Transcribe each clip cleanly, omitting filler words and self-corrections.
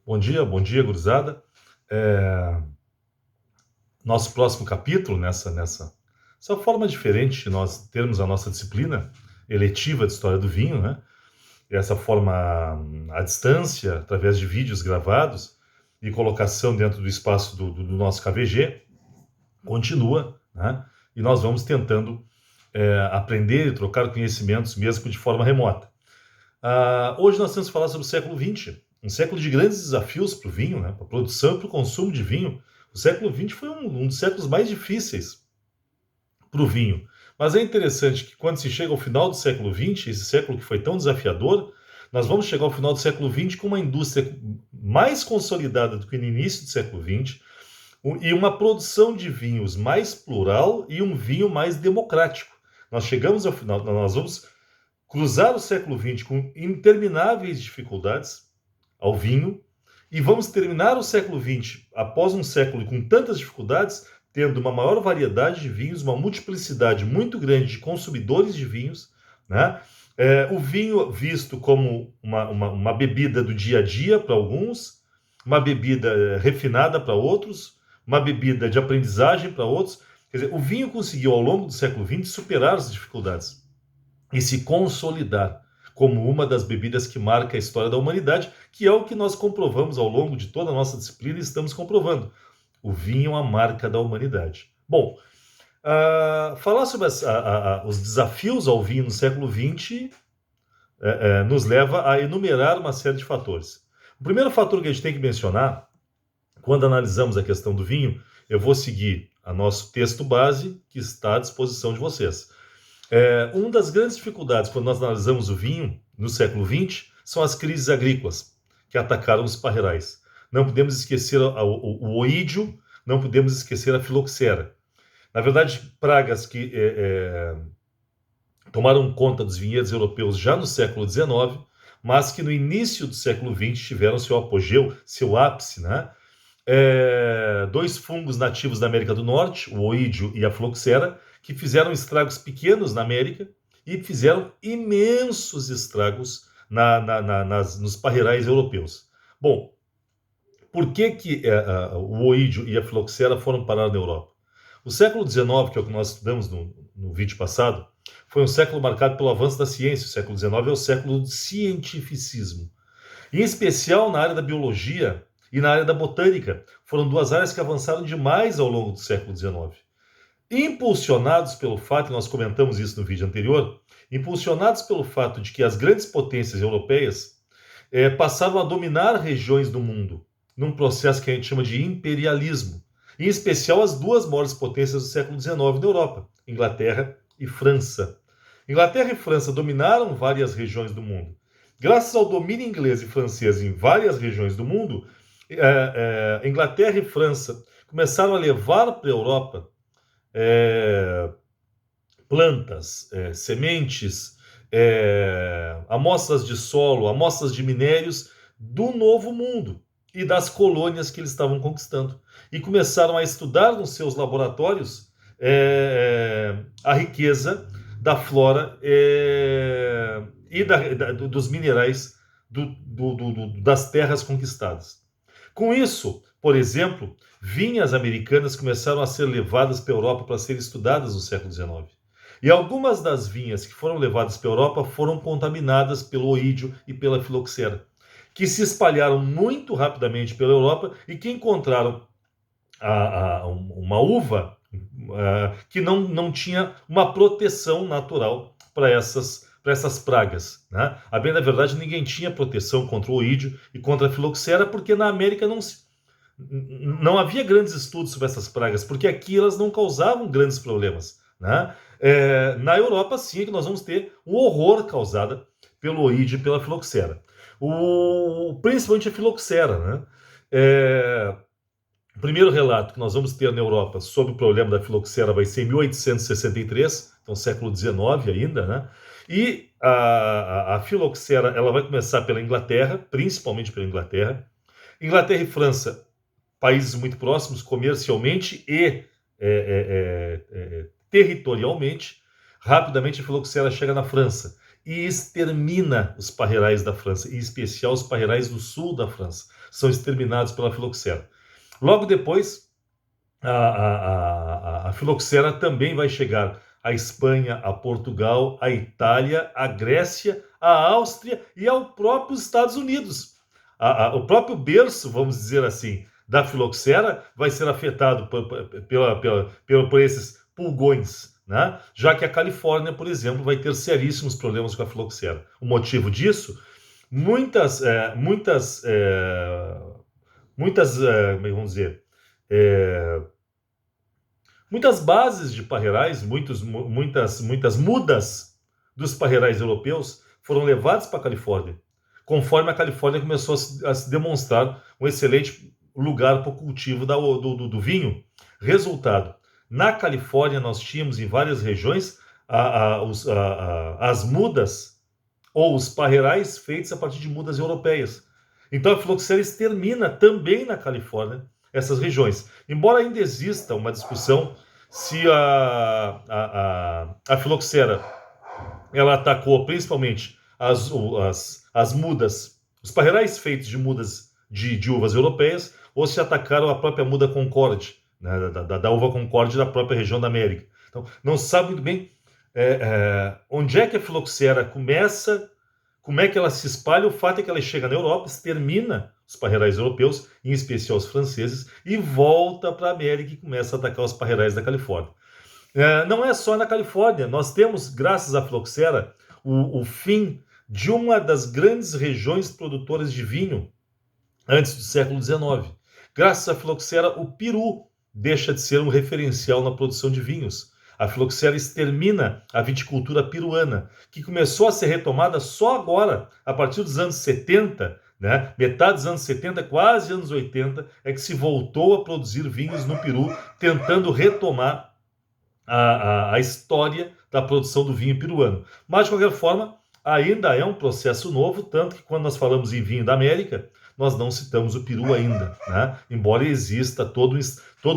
Bom dia, gurizada. É, Nosso próximo capítulo, essa forma diferente de nós termos a nossa disciplina eletiva de História do Vinho, né? Essa forma à distância, através de vídeos gravados e colocação dentro do espaço do nosso KVG, continua, né? E nós vamos tentando aprender e trocar conhecimentos mesmo de forma remota. Hoje nós temos que falar sobre o século XX, um século de grandes desafios para o vinho, né, para a produção e para o consumo de vinho. O século XX foi um dos séculos mais difíceis para o vinho. Mas é interessante que quando se chega ao final do século XX, esse século que foi tão desafiador, nós vamos chegar ao final do século XX com uma indústria mais consolidada do que no início do século XX e uma produção de vinhos mais plural e um vinho mais democrático. Nós chegamos ao final, nós vamos cruzar o século XX com intermináveis dificuldades ao vinho e vamos terminar o século XX, após um século com tantas dificuldades, tendo uma maior variedade de vinhos, uma multiplicidade muito grande de consumidores de vinhos, né? O vinho visto como uma bebida do dia a dia para alguns, uma bebida refinada para outros, uma bebida de aprendizagem para outros. Quer dizer, o vinho conseguiu, ao longo do século XX, superar as dificuldades e se consolidar como uma das bebidas que marca a história da humanidade, que é o que nós comprovamos ao longo de toda a nossa disciplina e estamos comprovando. O vinho é uma marca da humanidade. Bom, falar sobre os desafios ao vinho no século XX nos leva a enumerar uma série de fatores. O primeiro fator que a gente tem que mencionar, quando analisamos a questão do vinho, eu vou seguir a nosso texto base, que está à disposição de vocês. Uma das grandes dificuldades quando nós analisamos o vinho no século XX são as crises agrícolas que atacaram os parreirais. Não podemos esquecer o oídio, não podemos esquecer a filoxera. Na verdade, pragas que tomaram conta dos vinhedos europeus já no século XIX, mas que no início do século XX tiveram seu apogeu, seu ápice, né? Dois fungos nativos da América do Norte, o oídio e a filoxera, que fizeram estragos pequenos na América e fizeram imensos estragos nos parreirais europeus. Bom, por que o oídio e a filoxera foram parar na Europa? O século XIX, que é o que nós estudamos no vídeo passado, foi um século marcado pelo avanço da ciência. O século XIX é o século do cientificismo. Em especial na área da biologia e na área da botânica. Foram duas áreas que avançaram demais ao longo do século XIX. Impulsionados pelo fato, e nós comentamos isso no vídeo anterior, impulsionados pelo fato de que as grandes potências europeias passaram a dominar regiões do mundo, num processo que a gente chama de imperialismo. Em especial as duas maiores potências do século XIX na Europa, Inglaterra e França. Inglaterra e França dominaram várias regiões do mundo. Graças ao domínio inglês e francês em várias regiões do mundo, Inglaterra e França começaram a levar para a Europa plantas, sementes, amostras de solo, amostras de minérios do novo mundo e das colônias que eles estavam conquistando. E começaram a estudar nos seus laboratórios a riqueza da flora e dos minerais das terras conquistadas. Com isso, por exemplo, vinhas americanas começaram a ser levadas para a Europa para serem estudadas no século XIX. E algumas das vinhas que foram levadas para a Europa foram contaminadas pelo oídio e pela filoxera, que se espalharam muito rapidamente pela Europa e que encontraram uma uva que não tinha uma proteção natural para essas pragas. Né? A bem da verdade, ninguém tinha proteção contra o oídio e contra a filoxera, porque na América não havia grandes estudos sobre essas pragas, porque aqui elas não causavam grandes problemas. Né? Na Europa, sim, é que nós vamos ter o horror causado pelo oídio e pela filoxera. Principalmente a filoxera. Né? O primeiro relato que nós vamos ter na Europa sobre o problema da filoxera vai ser em 1863, então século XIX ainda, né? E a filoxera ela vai começar pela Inglaterra, principalmente pela Inglaterra. Inglaterra e França, países muito próximos comercialmente e territorialmente. Rapidamente a filoxera chega na França. e extermina os parreirais da França, em especial os parreirais do sul da França. São exterminados pela filoxera. Logo depois, a filoxera também vai chegar à Espanha, a Portugal, à Itália, à Grécia, à Áustria e ao próprio Estados Unidos. O próprio berço, vamos dizer assim, da filoxera vai ser afetado por esses pulgões, né? Já que a Califórnia, por exemplo, vai ter seríssimos problemas com a filoxera. O motivo disso, vamos dizer, muitas bases de parreirais, muitas mudas dos parreirais europeus foram levadas para a Califórnia, conforme a Califórnia começou a se demonstrar um excelente lugar para o cultivo do vinho. Resultado, na Califórnia nós tínhamos em várias regiões as mudas ou os parreirais feitos a partir de mudas europeias. Então a filoxera extermina também na Califórnia essas regiões. Embora ainda exista uma discussão se a filoxera ela atacou principalmente as mudas, os parreirais feitos de mudas de uvas europeias, ou se atacaram a própria muda Concorde, né, da uva Concorde da própria região da América. Então, não se sabe muito bem onde é que a filoxera começa, como é que ela se espalha. O fato é que ela chega na Europa, extermina os parreirais europeus, em especial os franceses, e volta para a América e começa a atacar os parreirais da Califórnia. Não é só na Califórnia, nós temos, graças à filoxera, o fim de uma das grandes regiões produtoras de vinho antes do século XIX. Graças à filoxera, o Peru deixa de ser um referencial na produção de vinhos. A filoxera extermina a viticultura peruana, que começou a ser retomada só agora, a partir dos anos 70, né? Metade dos anos 70, quase anos 80, é que se voltou a produzir vinhos no Peru, tentando retomar a história da produção do vinho peruano. Mas, de qualquer forma, ainda é um processo novo, tanto que quando nós falamos em vinho da América, nós não citamos o Peru ainda, né? Embora exista todo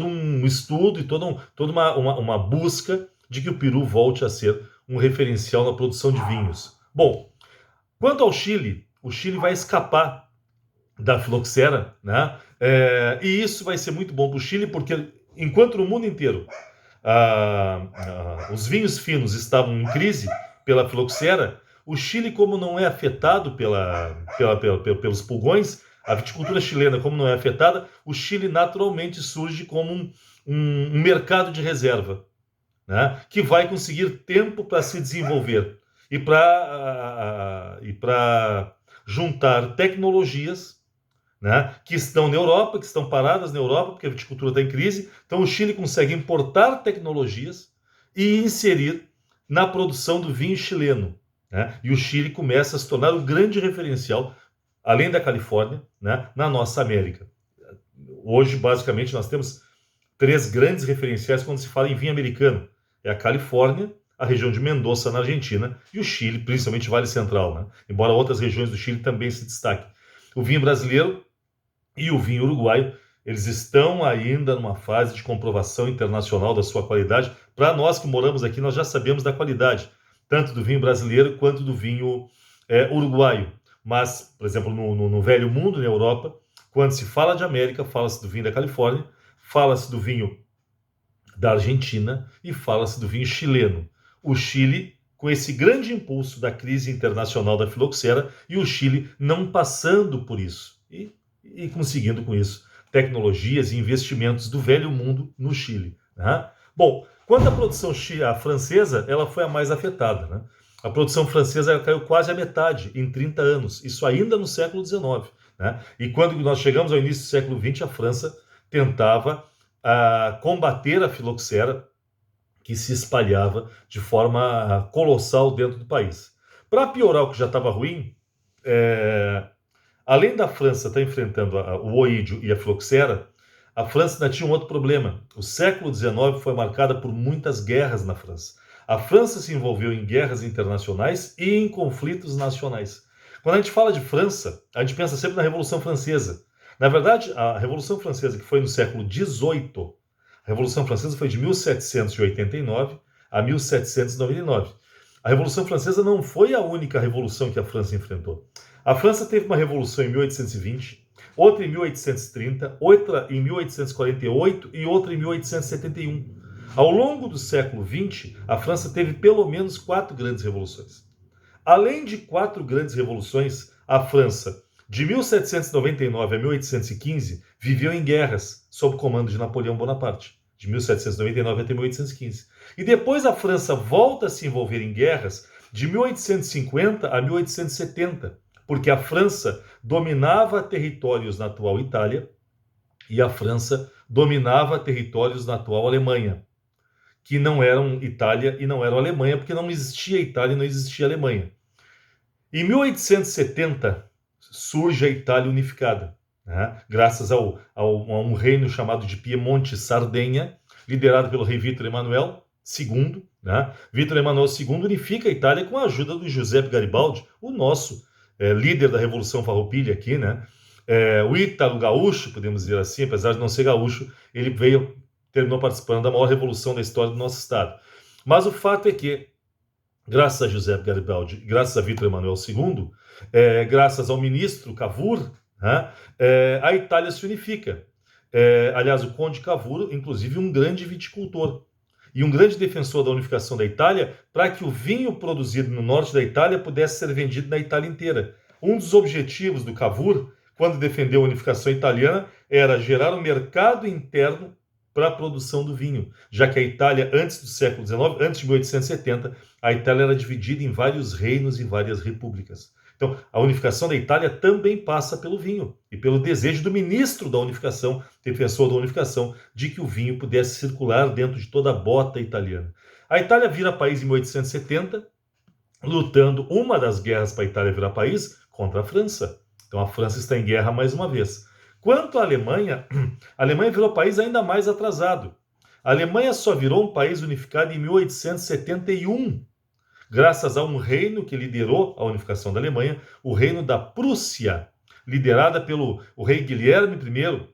um estudo e toda uma busca de que o Peru volte a ser um referencial na produção de vinhos. Bom, quanto ao Chile, o Chile vai escapar da filoxera, né? E isso vai ser muito bom para o Chile, porque enquanto no mundo inteiro os vinhos finos estavam em crise pela filoxera, o Chile, como não é afetado pelos pulgões, a viticultura chilena, como não é afetada, o Chile naturalmente surge como um mercado de reserva, né, que vai conseguir tempo para se desenvolver e para juntar tecnologias, né, que estão na Europa, que estão paradas na Europa, porque a viticultura está em crise. Então o Chile consegue importar tecnologias e inserir na produção do vinho chileno, né? E o Chile começa a se tornar um grande referencial, além da Califórnia, né, na nossa América. Hoje, basicamente, nós temos 3 grandes referenciais quando se fala em vinho americano. É a Califórnia, a região de Mendoza, na Argentina, e o Chile, principalmente Vale Central, né? Embora outras regiões do Chile também se destaquem. O vinho brasileiro e o vinho uruguaio, eles estão ainda numa fase de comprovação internacional da sua qualidade. Para nós que moramos aqui, nós já sabemos da qualidade, tanto do vinho brasileiro quanto do vinho uruguaio. Mas, por exemplo, no velho mundo, na Europa, quando se fala de América, fala-se do vinho da Califórnia, fala-se do vinho da Argentina e fala-se do vinho chileno. O Chile, com esse grande impulso da crise internacional da filoxera, e o Chile não passando por isso e conseguindo com isso tecnologias e investimentos do velho mundo no Chile, né? Bom, quanto à produção francesa, ela foi a mais afetada, né? A produção francesa caiu quase a metade em 30 anos, isso ainda no século XIX, né? E quando nós chegamos ao início do século XX, a França tentava combater a filoxera, que se espalhava de forma colossal dentro do país. Para piorar o que já estava ruim, além da França estar enfrentando o oídio e a filoxera, a França ainda tinha um outro problema. O século XIX foi marcado por muitas guerras na França. A França se envolveu em guerras internacionais e em conflitos nacionais. Quando a gente fala de França, a gente pensa sempre na Revolução Francesa. Na verdade, a Revolução Francesa, que foi no século XVIII, a Revolução Francesa foi de 1789 a 1799. A Revolução Francesa não foi a única revolução que a França enfrentou. A França teve uma revolução em 1820, outra em 1830, outra em 1848 e outra em 1871. Ao longo do século XX, a França teve pelo menos 4 grandes revoluções. Além de 4 grandes revoluções, a França, de 1799 a 1815, viveu em guerras sob o comando de Napoleão Bonaparte, de 1799 até 1815. E depois a França volta a se envolver em guerras de 1850 a 1870, porque a França dominava territórios na atual Itália e a França dominava territórios na atual Alemanha, que não eram Itália e não eram Alemanha, porque não existia Itália e não existia Alemanha. Em 1870 surge a Itália unificada, né? Graças a um reino chamado de Piemonte-Sardenha, liderado pelo rei Vítor Emanuel II. Né? Vítor Emanuel II unifica a Itália com a ajuda do Giuseppe Garibaldi, o nosso líder da Revolução Farroupilha aqui, né? O Ítalo gaúcho, podemos dizer assim, apesar de não ser gaúcho, ele terminou participando da maior revolução da história do nosso estado. Mas o fato é que, graças a Giuseppe Garibaldi, graças a Vítor Emanuel II, graças ao ministro Cavour, né, a Itália se unifica. Aliás, o conde Cavour, inclusive, um grande viticultor e um grande defensor da unificação da Itália, para que o vinho produzido no norte da Itália pudesse ser vendido na Itália inteira. Um dos objetivos do Cavour, quando defendeu a unificação italiana, era gerar um mercado interno para a produção do vinho, já que a Itália, antes do século XIX, antes de 1870, a Itália era dividida em vários reinos e várias repúblicas. Então, a unificação da Itália também passa pelo vinho e pelo desejo do ministro da unificação, defensor da unificação, de que o vinho pudesse circular dentro de toda a bota italiana. A Itália vira país em 1870, lutando uma das guerras para a Itália virar país contra a França. Então, a França está em guerra mais uma vez. Quanto à Alemanha, a Alemanha virou país ainda mais atrasado. A Alemanha só virou um país unificado em 1871, graças a um reino que liderou a unificação da Alemanha, o reino da Prússia, liderada pelo rei Guilherme I,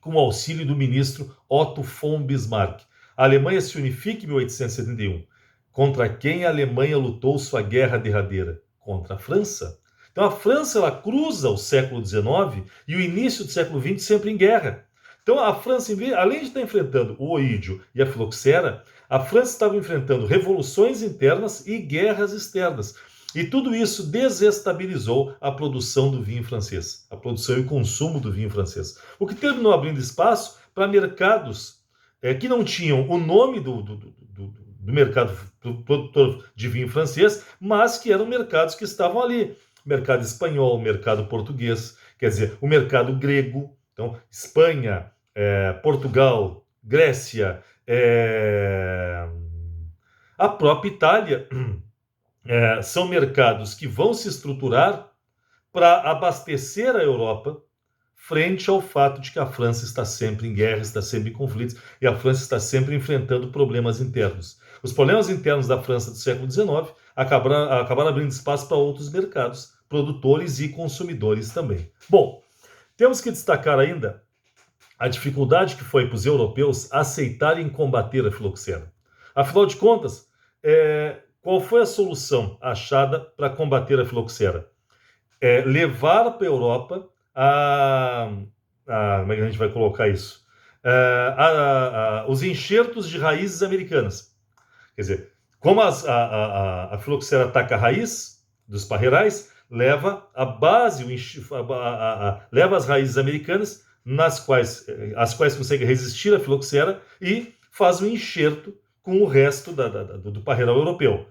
com o auxílio do ministro Otto von Bismarck. A Alemanha se unifica em 1871. Contra quem a Alemanha lutou sua guerra derradeira? Contra a França. Então a França ela cruza o século XIX e o início do século XX sempre em guerra. Então a França, além de estar enfrentando o oídio e a filoxera, a França estava enfrentando revoluções internas e guerras externas. E tudo isso desestabilizou a produção do vinho francês, a produção e o consumo do vinho francês. O que terminou abrindo espaço para mercados que não tinham o nome do mercado produtor de vinho francês, mas que eram mercados que estavam ali. Mercado espanhol, mercado português, quer dizer, o mercado grego. Então, Espanha, Portugal, Grécia, a própria Itália, são mercados que vão se estruturar para abastecer a Europa frente ao fato de que a França está sempre em guerra, está sempre em conflitos, e a França está sempre enfrentando problemas internos. Os problemas internos da França do século XIX acabaram abrindo espaço para outros mercados, produtores e consumidores também. Bom, temos que destacar ainda a dificuldade que foi para os europeus aceitarem combater a filoxera. Afinal de contas, qual foi a solução achada para combater a filoxera? Levar para a Europa como é que a gente vai colocar isso? Os enxertos de raízes americanas. Quer dizer, como a filoxera ataca a raiz dos parreirais, leva a base, leva as raízes americanas, as quais consegue resistir à filoxera e faz um enxerto com o resto do parreiral europeu.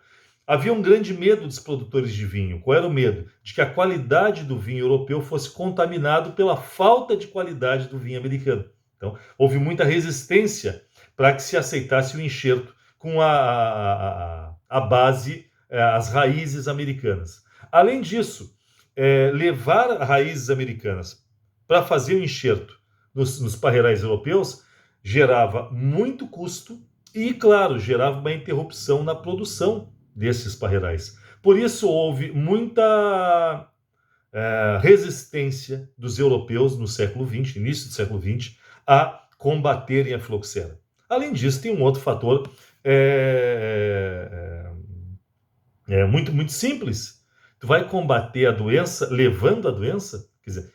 Havia um grande medo dos produtores de vinho. Qual era o medo? De que a qualidade do vinho europeu fosse contaminado pela falta de qualidade do vinho americano. Então, houve muita resistência para que se aceitasse o enxerto com a base, as raízes americanas. Além disso, levar raízes americanas para fazer o enxerto nos parreirais europeus gerava muito custo e, claro, gerava uma interrupção na produção desses parreirais. Por isso houve muita resistência dos europeus no século XX, início do século XX, a combaterem a filoxera. Além disso, tem um outro fator É muito, muito simples. Tu vai combater a doença levando a doença? Quer dizer,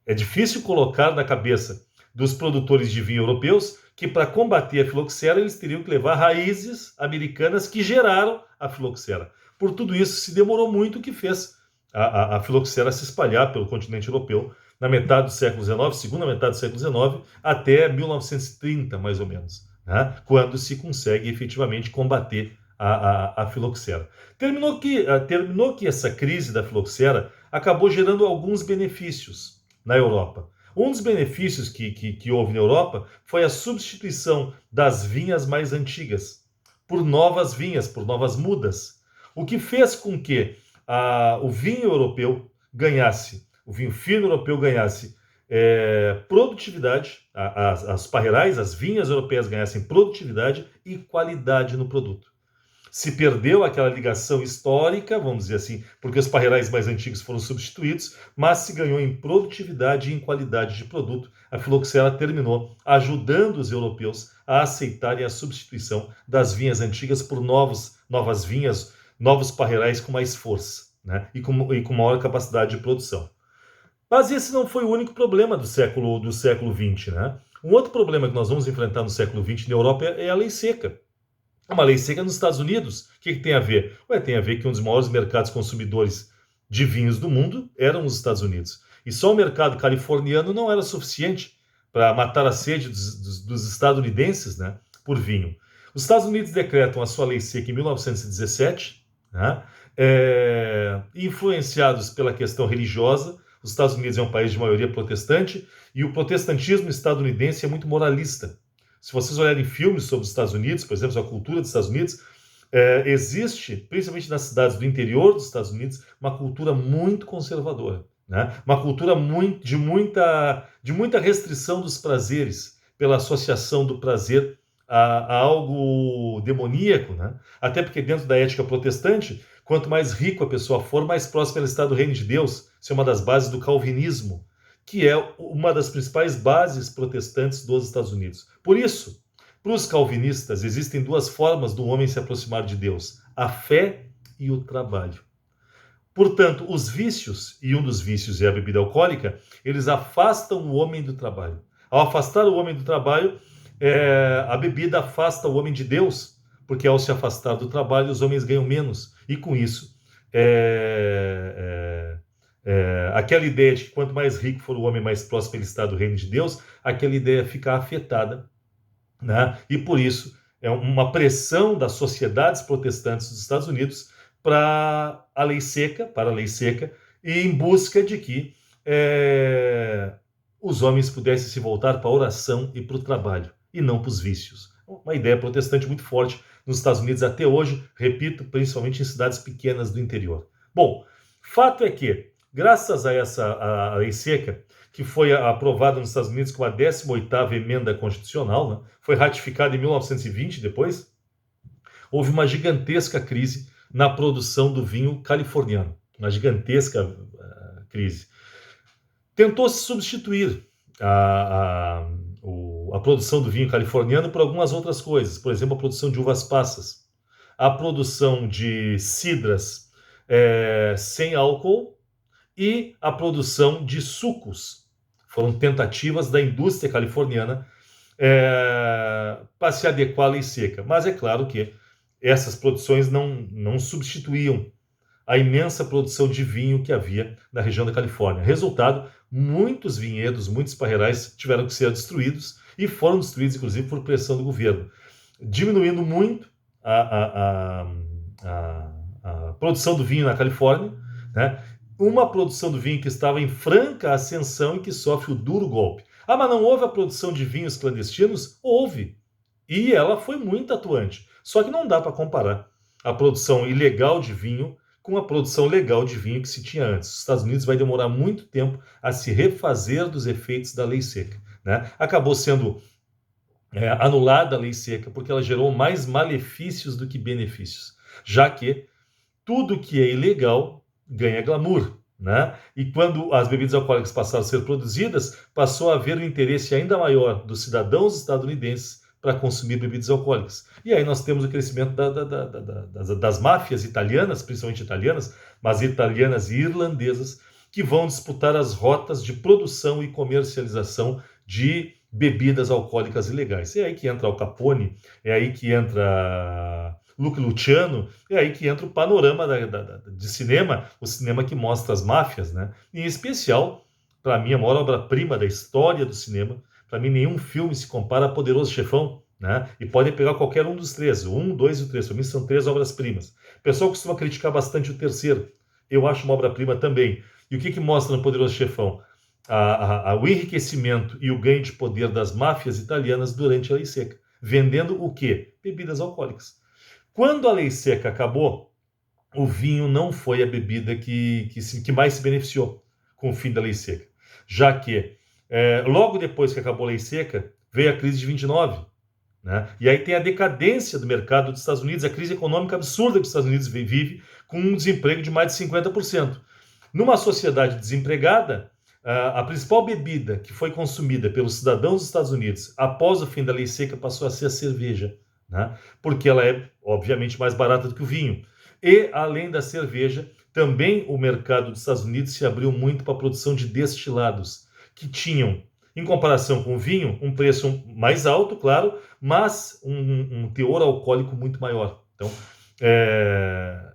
é difícil colocar na cabeça dos produtores de vinho europeus que para combater a filoxera eles teriam que levar raízes americanas que geraram a filoxera. Por tudo isso se demorou muito, o que fez a filoxera se espalhar pelo continente europeu na metade do século XIX, segunda metade do século XIX, até 1930, mais ou menos, né? Quando se consegue efetivamente combater a filoxera. Terminou que essa crise da filoxera acabou gerando alguns benefícios na Europa. Um dos benefícios que houve na Europa foi a substituição das vinhas mais antigas por novas vinhas, por novas mudas, o que fez com que o vinho europeu ganhasse, o vinho fino europeu ganhasse produtividade, as parreirais, as vinhas europeias ganhassem produtividade e qualidade no produto. Se perdeu aquela ligação histórica, vamos dizer assim, porque os parreirais mais antigos foram substituídos, mas se ganhou em produtividade e em qualidade de produto. A filoxera terminou ajudando os europeus a aceitarem a substituição das vinhas antigas por novas vinhas, novos parreirais com mais força, né? e com maior capacidade de produção. Mas esse não foi o único problema do século XX, né? Um outro problema que nós vamos enfrentar no século XX na Europa é a lei seca. Uma lei seca nos Estados Unidos. O que tem a ver? Tem a ver que um dos maiores mercados consumidores de vinhos do mundo eram os Estados Unidos. E só o mercado californiano não era suficiente para matar a sede dos estadunidenses, né, por vinho. Os Estados Unidos decretam a sua lei seca em 1917, né, influenciados pela questão religiosa. Os Estados Unidos é um país de maioria protestante e o protestantismo estadunidense é muito moralista. Se vocês olharem filmes sobre os Estados Unidos, por exemplo, a cultura dos Estados Unidos, existe, principalmente nas cidades do interior dos Estados Unidos, uma cultura muito conservadora, né? Uma cultura de muita restrição dos prazeres, pela associação do prazer a algo demoníaco, né? Até porque dentro da ética protestante, quanto mais rico a pessoa for, mais próxima ela está do reino de Deus. Isso é uma das bases do calvinismo, que é uma das principais bases protestantes dos Estados Unidos. Por isso, para os calvinistas, existem duas formas do homem se aproximar de Deus: a fé e o trabalho. Portanto, os vícios, e um dos vícios é a bebida alcoólica, eles afastam o homem do trabalho. Ao afastar o homem do trabalho, a bebida afasta o homem de Deus, porque ao se afastar do trabalho, os homens ganham menos. E com isso, aquela ideia de que quanto mais rico for o homem, mais próximo ele está do reino de Deus, aquela ideia fica afetada, né? E por isso é uma pressão das sociedades protestantes dos Estados Unidos para a lei seca, e em busca de que os homens pudessem se voltar para a oração e para o trabalho, e não para os vícios. Uma ideia protestante muito forte nos Estados Unidos até hoje, repito, principalmente em cidades pequenas do interior. Bom, fato é que, graças a essa lei seca, que foi aprovada nos Estados Unidos com a 18ª emenda constitucional, né, foi ratificada em 1920 depois, houve uma gigantesca crise na produção do vinho californiano, uma gigantesca crise. Tentou-se substituir a produção do vinho californiano por algumas outras coisas, por exemplo, a produção de uvas passas, a produção de cidras sem álcool e a produção de sucos. Foram tentativas da indústria californiana para se adequar à lei seca. Mas é claro que essas produções não substituíam a imensa produção de vinho que havia na região da Califórnia. Resultado, muitos vinhedos, muitos parreirais tiveram que ser destruídos e foram destruídos, inclusive, por pressão do governo, diminuindo muito a produção do vinho na Califórnia, né? Uma produção do vinho que estava em franca ascensão e que sofre o duro golpe. Mas não houve a produção de vinhos clandestinos? Houve. E ela foi muito atuante. Só que não dá para comparar a produção ilegal de vinho com a produção legal de vinho que se tinha antes. Os Estados Unidos vai demorar muito tempo a se refazer dos efeitos da lei seca, né? Acabou sendo anulada a lei seca porque ela gerou mais malefícios do que benefícios, já que tudo que é ilegal ganha glamour, né? E quando as bebidas alcoólicas passaram a ser produzidas, passou a haver um interesse ainda maior dos cidadãos estadunidenses para consumir bebidas alcoólicas. E aí nós temos o crescimento das máfias italianas, principalmente italianas, mas italianas e irlandesas, que vão disputar as rotas de produção e comercialização de bebidas alcoólicas ilegais. É aí que entra Al Capone, é aí que entra Luca Luciano, é aí que entra o panorama de cinema, o cinema que mostra as máfias, né? Em especial, para mim, a maior obra-prima da história do cinema. Para mim, nenhum filme se compara a Poderoso Chefão, né? E podem pegar qualquer um dos três, o 1, 2 e o 3. Para mim, são três obras-primas. O pessoal costuma criticar bastante o terceiro. Eu acho uma obra-prima também. E o que mostra no Poderoso Chefão? O enriquecimento e o ganho de poder das máfias italianas durante a Lei Seca. Vendendo o quê? Bebidas alcoólicas. Quando a Lei Seca acabou, o vinho não foi a bebida que mais se beneficiou com o fim da Lei Seca. Já que, logo depois que acabou a Lei Seca, veio a crise de 29. Né? E aí tem a decadência do mercado dos Estados Unidos, a crise econômica absurda que os Estados Unidos vive, com um desemprego de mais de 50%. Numa sociedade desempregada, a principal bebida que foi consumida pelos cidadãos dos Estados Unidos após o fim da Lei Seca passou a ser a cerveja, né? Porque ela é, obviamente, mais barata do que o vinho. E, além da cerveja, também o mercado dos Estados Unidos se abriu muito para a produção de destilados, que tinham, em comparação com o vinho, um preço mais alto, claro, mas um teor alcoólico muito maior. Então,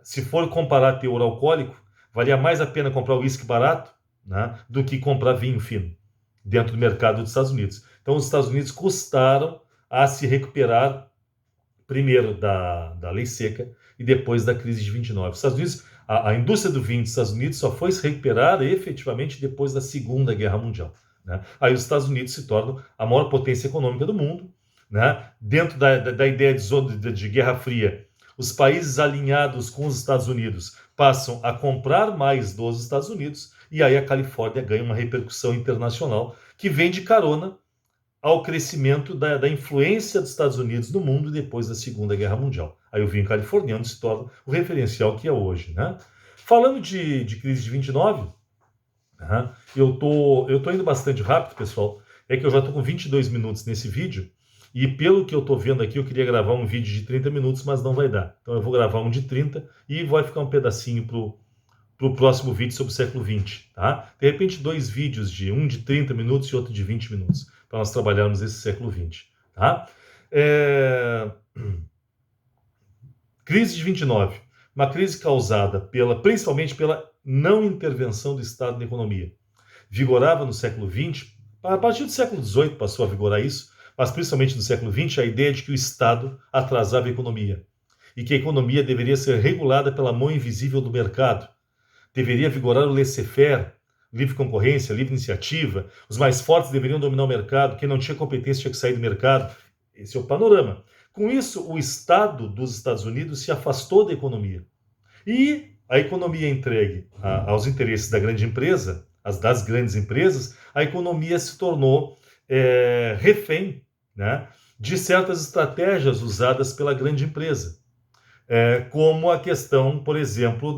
se for comparar teor alcoólico, valia mais a pena comprar o uísque barato, né, do que comprar vinho fino dentro do mercado dos Estados Unidos. Então, os Estados Unidos custaram a se recuperar primeiro da Lei Seca e depois da crise de 29. Os Estados Unidos, a indústria do vinho dos Estados Unidos só foi se recuperar efetivamente depois da Segunda Guerra Mundial. Né? Aí os Estados Unidos se tornam a maior potência econômica do mundo. Né? Dentro da ideia de Guerra Fria, os países alinhados com os Estados Unidos passam a comprar mais dos Estados Unidos, e aí a Califórnia ganha uma repercussão internacional que vem de carona ao crescimento da influência dos Estados Unidos no mundo depois da Segunda Guerra Mundial. Aí o vinho californiano se torna o referencial que é hoje. Né? Falando de crise de 29, eu tô indo bastante rápido, pessoal, é que eu já estou com 22 minutos nesse vídeo, e pelo que eu estou vendo aqui, eu queria gravar um vídeo de 30 minutos, mas não vai dar. Então eu vou gravar um de 30 e vai ficar um pedacinho para o próximo vídeo sobre o século XX. Tá? De repente, dois vídeos, um de 30 minutos e outro de 20 minutos, para nós trabalharmos esse século XX. Tá? Crise de 29. Uma crise causada principalmente pela não intervenção do Estado na economia. Vigorava no século XX, a partir do século XVIII passou a vigorar isso, mas principalmente no século XX, a ideia de que o Estado atrasava a economia e que a economia deveria ser regulada pela mão invisível do mercado. Deveria vigorar o laissez-faire, livre concorrência, livre iniciativa. Os mais fortes deveriam dominar o mercado, quem não tinha competência tinha que sair do mercado. Esse é o panorama. Com isso, o Estado dos Estados Unidos se afastou da economia. E a economia entregue aos interesses da grande empresa, das grandes empresas, a economia se tornou refém, né, de certas estratégias usadas pela grande empresa. Como a questão, por exemplo,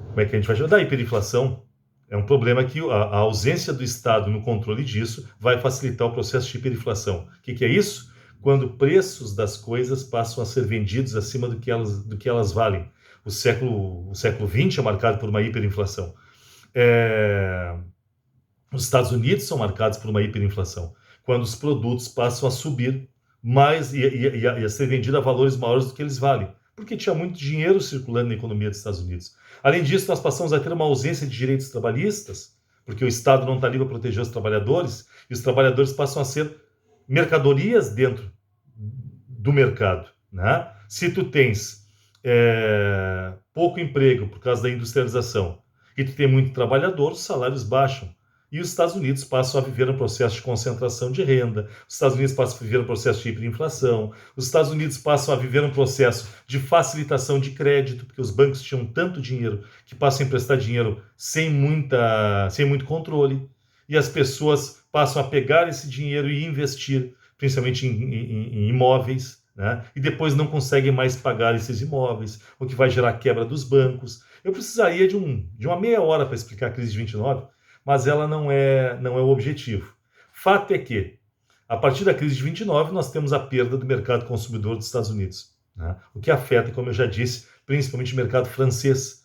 como é que a gente vai chamar? Da hiperinflação. É um problema que a ausência do Estado no controle disso vai facilitar o processo de hiperinflação. O que é isso? Quando preços das coisas passam a ser vendidos acima do que elas valem. O século XX é marcado por uma hiperinflação. Os Estados Unidos são marcados por uma hiperinflação, quando os produtos passam a subir mais e a ser vendidos a valores maiores do que eles valem, porque tinha muito dinheiro circulando na economia dos Estados Unidos. Além disso, nós passamos a ter uma ausência de direitos trabalhistas, porque o Estado não está ali para proteger os trabalhadores, e os trabalhadores passam a ser mercadorias dentro do mercado. Né? Se tu tens pouco emprego por causa da industrialização e tu tem muito trabalhador, os salários baixam. E os Estados Unidos passam a viver um processo de concentração de renda, os Estados Unidos passam a viver um processo de hiperinflação, os Estados Unidos passam a viver um processo de facilitação de crédito, porque os bancos tinham tanto dinheiro que passam a emprestar dinheiro sem muito controle, e as pessoas passam a pegar esse dinheiro e investir, principalmente em imóveis, né? E depois não conseguem mais pagar esses imóveis, o que vai gerar quebra dos bancos. Eu precisaria de uma meia hora para explicar a crise de 29, mas ela não é o objetivo. Fato é que, a partir da crise de 29, nós temos a perda do mercado consumidor dos Estados Unidos, né? O que afeta, como eu já disse, principalmente o mercado francês,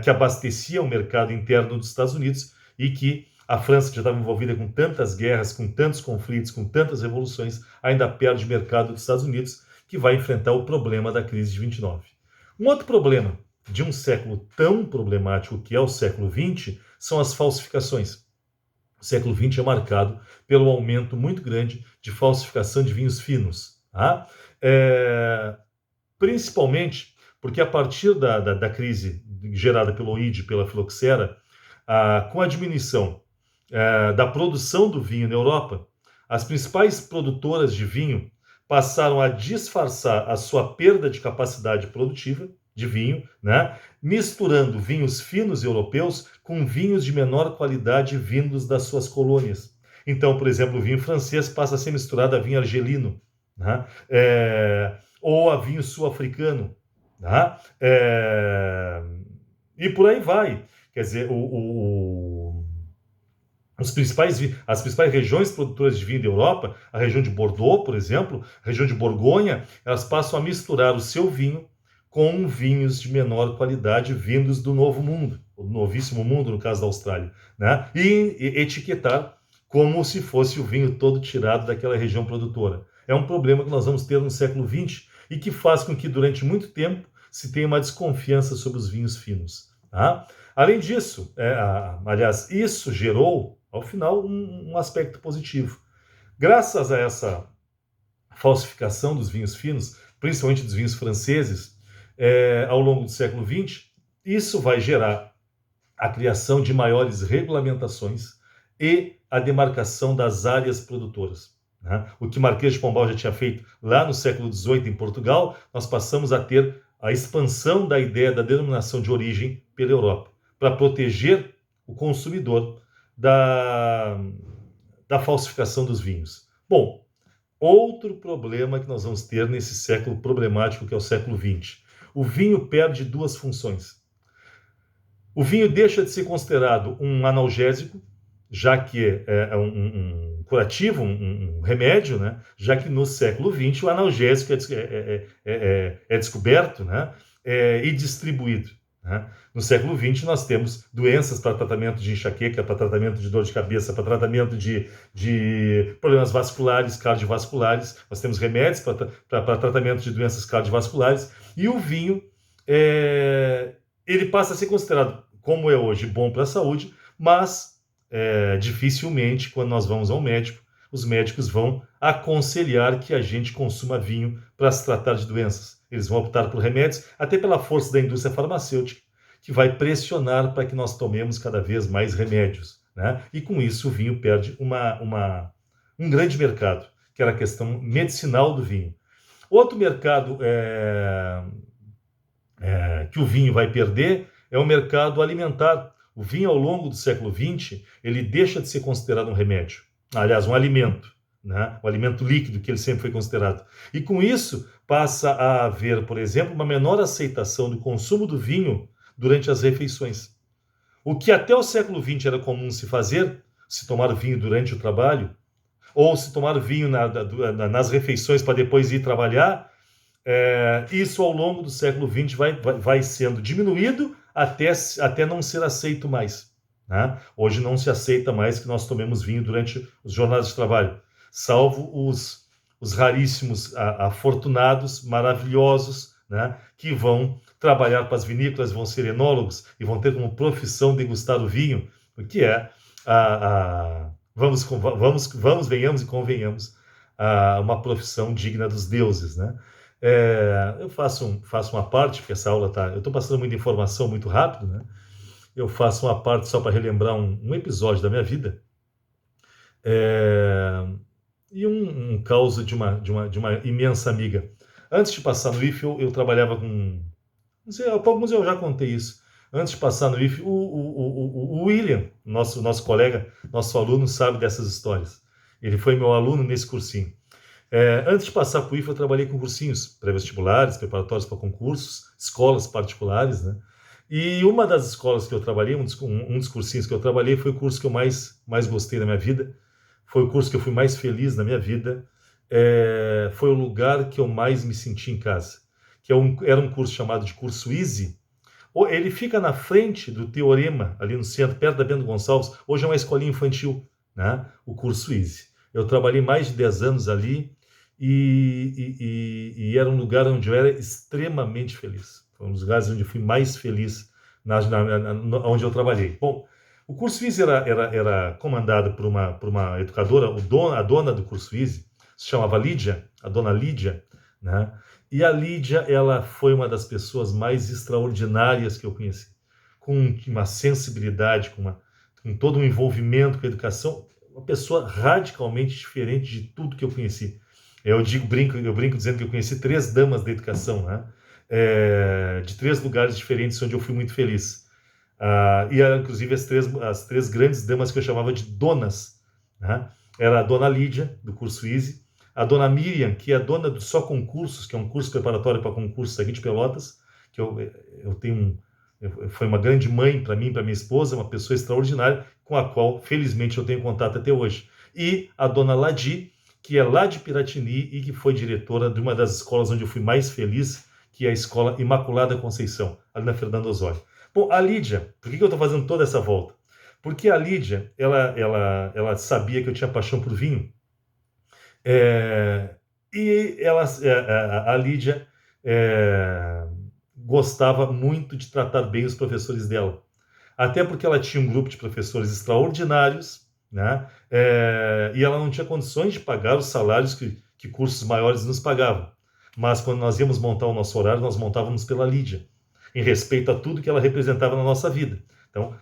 que abastecia o mercado interno dos Estados Unidos e que a França, que já estava envolvida com tantas guerras, com tantos conflitos, com tantas revoluções, ainda perde o mercado dos Estados Unidos, que vai enfrentar o problema da crise de 29. Um outro problema de um século tão problemático que é o século XX são as falsificações. O século XX é marcado pelo aumento muito grande de falsificação de vinhos finos. Tá? Principalmente porque a partir da crise gerada pelo OID, pela filoxera, com a diminuição da produção do vinho na Europa, as principais produtoras de vinho passaram a disfarçar a sua perda de capacidade produtiva de vinho, né, misturando vinhos finos europeus com vinhos de menor qualidade vindos das suas colônias. Então, por exemplo, o vinho francês passa a ser misturado a vinho argelino, né, ou a vinho sul-africano, né, e por aí vai. Quer dizer, as principais regiões produtoras de vinho da Europa, a região de Bordeaux, por exemplo, a região de Borgonha, elas passam a misturar o seu vinho com vinhos de menor qualidade vindos do Novo Mundo, o Novíssimo Mundo, no caso da Austrália, né? E etiquetar como se fosse o vinho todo tirado daquela região produtora. É um problema que nós vamos ter no século XX e que faz com que, durante muito tempo, se tenha uma desconfiança sobre os vinhos finos. Tá? Além disso, aliás, isso gerou, ao final, um aspecto positivo. Graças a essa falsificação dos vinhos finos, principalmente dos vinhos franceses, ao longo do século XX, isso vai gerar a criação de maiores regulamentações e a demarcação das áreas produtoras. Né? O que Marquês de Pombal já tinha feito lá no século XVIII em Portugal, nós passamos a ter a expansão da ideia da denominação de origem pela Europa, para proteger o consumidor da falsificação dos vinhos. Bom, outro problema que nós vamos ter nesse século problemático que é o século XX. O vinho perde duas funções. O vinho deixa de ser considerado um analgésico, já que é um curativo, um remédio, né? Já que no século XX o analgésico é descoberto, né? E distribuído. Né? No século XX nós temos doenças para tratamento de enxaqueca, para tratamento de dor de cabeça, para tratamento de problemas vasculares, cardiovasculares, nós temos remédios para tratamento de doenças cardiovasculares, e o vinho ele passa a ser considerado, como é hoje, bom para a saúde, mas dificilmente, quando nós vamos ao médico, os médicos vão aconselhar que a gente consuma vinho para se tratar de doenças. Eles vão optar por remédios, até pela força da indústria farmacêutica, que vai pressionar para que nós tomemos cada vez mais remédios. Né? E com isso o vinho perde um grande mercado, que era a questão medicinal do vinho. Outro mercado que o vinho vai perder é o mercado alimentar. O vinho, ao longo do século XX, ele deixa de ser considerado um remédio. Aliás, um alimento, né? Um alimento líquido, que ele sempre foi considerado. E com isso, passa a haver, por exemplo, uma menor aceitação do consumo do vinho durante as refeições. O que até o século XX era comum se fazer, se tomar vinho durante o trabalho, ou se tomar vinho nas refeições para depois ir trabalhar, isso ao longo do século XX vai sendo diminuído até não ser aceito mais. Né? Hoje não se aceita mais que nós tomemos vinho durante os jornadas de trabalho, salvo os raríssimos afortunados, maravilhosos, né, que vão trabalhar para as vinícolas, vão ser enólogos e vão ter como profissão degustar o vinho, o que é, venhamos e convenhamos, uma profissão digna dos deuses. Né? Eu faço uma parte, porque essa aula eu estou passando muita informação muito rápido, né? Eu faço uma parte só para relembrar um episódio da minha vida, e um caso de uma imensa amiga. Antes de passar no IF, eu trabalhava com... Não sei, alguns eu já contei isso. Antes de passar no IF, o William, nosso colega, nosso aluno, sabe dessas histórias. Ele foi meu aluno nesse cursinho. Antes de passar para o IF, eu trabalhei com cursinhos pré-vestibulares, preparatórios para concursos, escolas particulares, né? E uma das escolas que eu trabalhei, um dos cursinhos que eu trabalhei, foi o curso que eu mais gostei na minha vida, foi o curso que eu fui mais feliz na minha vida, foi o lugar que eu mais me senti em casa, que era um curso chamado de curso Easy. Ele fica na frente do Teorema, ali no centro, perto da Bento Gonçalves. Hoje é uma escolinha infantil, né? O curso Easy. Eu trabalhei mais de 10 anos ali e era um lugar onde eu era extremamente feliz. Foi um dos lugares onde eu fui mais feliz, onde eu trabalhei. Bom, o curso Easy era comandado por uma educadora, a dona do curso Easy, se chamava Lídia, a dona Lídia, né? E a Lídia, ela foi uma das pessoas mais extraordinárias que eu conheci, com uma sensibilidade, com todo um envolvimento com a educação, uma pessoa radicalmente diferente de tudo que eu conheci. Eu brinco dizendo que eu conheci 3 damas da educação, né? De 3 lugares diferentes onde eu fui muito feliz. E eram, inclusive, as três grandes damas que eu chamava de donas, né? Era a dona Lídia, do curso Easy, a dona Miriam, que é a dona do Só Concursos, que é um curso preparatório para concursos aqui de Pelotas, que foi uma grande mãe para mim, para minha esposa, uma pessoa extraordinária, com a qual, felizmente, eu tenho contato até hoje. E a dona Ladi, que é lá de Piratini e que foi diretora de uma das escolas onde eu fui mais feliz, que é a Escola Imaculada Conceição, ali na Fernando Osório. Bom, a Lídia, por que eu estou fazendo toda essa volta? Porque a Lídia, ela sabia que eu tinha paixão por vinho, e a Lídia gostava muito de tratar bem os professores dela. Até porque ela tinha um grupo de professores extraordinários, né? E ela não tinha condições de pagar os salários que cursos maiores nos pagavam. Mas quando nós íamos montar o nosso horário, nós montávamos pela Lídia, em respeito a tudo que ela representava na nossa vida. Então,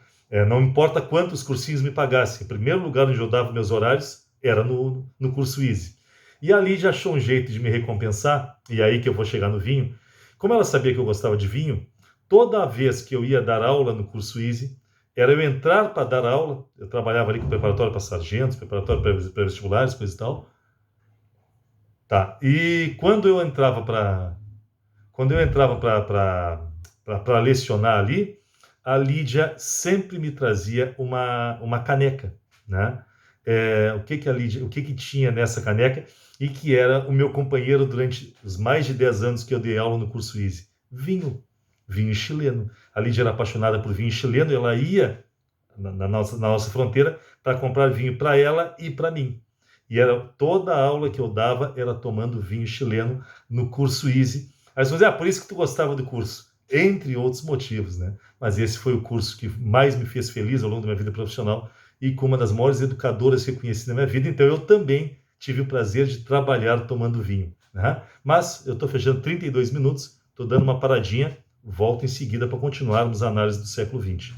não importa quantos cursinhos me pagassem, em primeiro lugar onde eu dava meus horários era no curso Easy. E a Lídia achou um jeito de me recompensar, e aí que eu vou chegar no vinho. Como ela sabia que eu gostava de vinho, toda vez que eu ia dar aula no curso Easy, era eu entrar para dar aula, eu trabalhava ali com preparatório para sargentos, preparatório para vestibulares, coisa e tal. Tá. E quando eu entrava para lecionar ali, a Lídia sempre me trazia uma caneca, né? O que tinha nessa caneca e que era o meu companheiro durante os mais de 10 anos que eu dei aula no curso Easy? Vinho chileno. A Lídia era apaixonada por vinho chileno, ela ia na nossa fronteira para comprar vinho para ela e para mim. E toda a aula que eu dava era tomando vinho chileno no curso Easy. Aí você diz, por isso que tu gostava do curso. Entre outros motivos, né? Mas esse foi o curso que mais me fez feliz ao longo da minha vida profissional e com uma das maiores educadoras que eu conheci na minha vida. Então eu também tive o prazer de trabalhar tomando vinho, né? Mas eu estou fechando 32 minutos, estou dando uma paradinha, volto em seguida para continuarmos a análise do século XX.